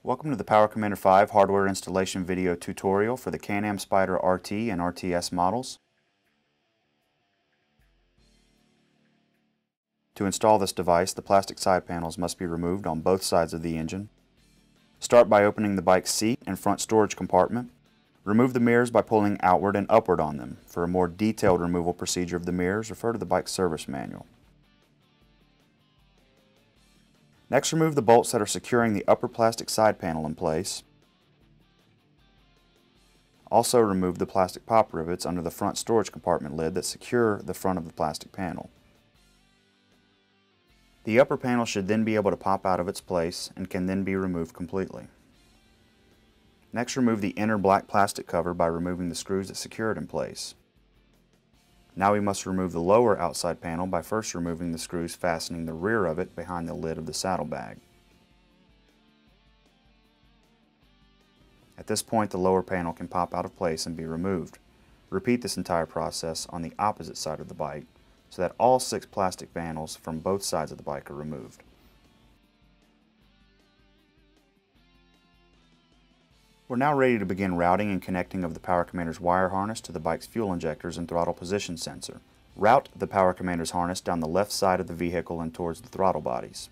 Welcome to the Power Commander 5 hardware installation video tutorial for the CanAm Spyder RT and RTS models. To install this device, the plastic side panels must be removed on both sides of the engine. Start by opening the bike's seat and front storage compartment. Remove the mirrors by pulling outward and upward on them. For a more detailed removal procedure of the mirrors, refer to the bike's service manual. Next, remove the bolts that are securing the upper plastic side panel in place. Also remove the plastic pop rivets under the front storage compartment lid that secure the front of the plastic panel. The upper panel should then be able to pop out of its place and can then be removed completely. Next, remove the inner black plastic cover by removing the screws that secure it in place. Now we must remove the lower outside panel by first removing the screws fastening the rear of it behind the lid of the saddlebag. At this point, the lower panel can pop out of place and be removed. Repeat this entire process on the opposite side of the bike so that all 6 plastic panels from both sides of the bike are removed. We're now ready to begin routing and connecting of the Power Commander's wire harness to the bike's fuel injectors and throttle position sensor. Route the Power Commander's harness down the left side of the vehicle and towards the throttle bodies.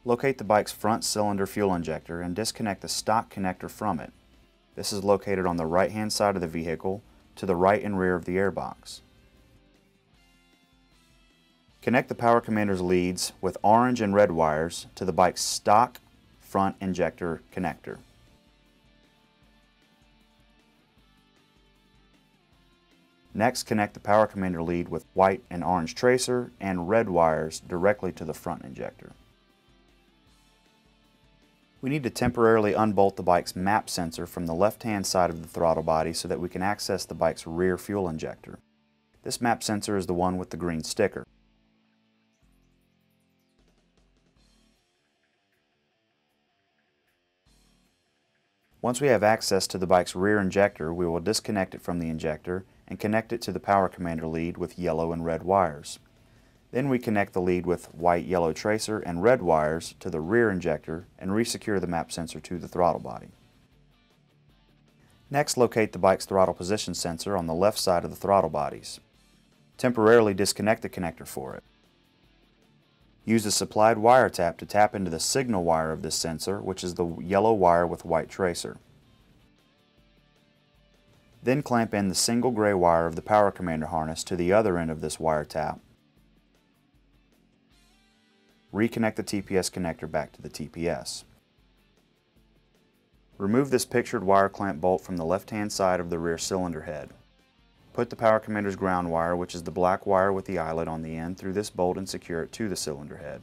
Locate the bike's front cylinder fuel injector and disconnect the stock connector from it. This is located on the right-hand side of the vehicle to the right and rear of the airbox. Connect the Power Commander's leads with orange and red wires to the bike's stock front injector connector. Next, connect the Power Commander lead with white and orange tracer and red wires directly to the front injector. We need to temporarily unbolt the bike's map sensor from the left-hand side of the throttle body so that we can access the bike's rear fuel injector. This map sensor is the one with the green sticker. Once we have access to the bike's rear injector, we will disconnect it from the injector and connect it to the Power Commander lead with yellow and red wires. Then we connect the lead with white, yellow tracer and red wires to the rear injector and resecure the map sensor to the throttle body. Next, locate the bike's throttle position sensor on the left side of the throttle bodies. Temporarily disconnect the connector for it. Use the supplied wire tap to tap into the signal wire of this sensor, which is the yellow wire with white tracer. Then clamp in the single gray wire of the Power Commander harness to the other end of this wire tap. Reconnect the TPS connector back to the TPS. Remove this pictured wire clamp bolt from the left-hand side of the rear cylinder head. Put the Power Commander's ground wire, which is the black wire with the eyelet on the end, through this bolt and secure it to the cylinder head.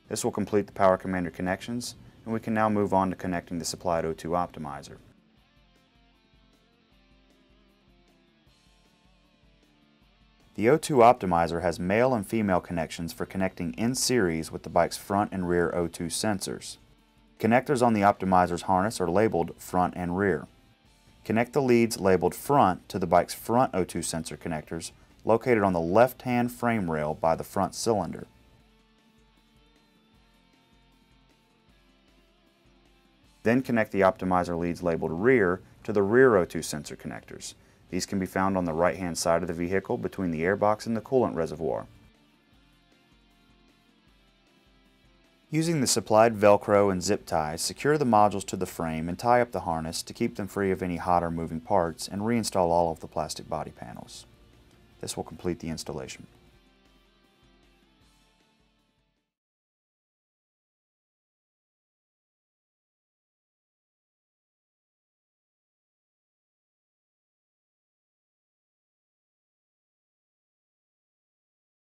This will complete the Power Commander connections, and we can now move on to connecting the supplied O2 optimizer. The O2 optimizer has male and female connections for connecting in series with the bike's front and rear O2 sensors. Connectors on the optimizer's harness are labeled front and rear. Connect the leads labeled front to the bike's front O2 sensor connectors located on the left-hand frame rail by the front cylinder. Then connect the optimizer leads labeled rear to the rear O2 sensor connectors. These can be found on the right-hand side of the vehicle between the airbox and the coolant reservoir. Using the supplied Velcro and zip ties, secure the modules to the frame and tie up the harness to keep them free of any hot or moving parts and reinstall all of the plastic body panels. This will complete the installation.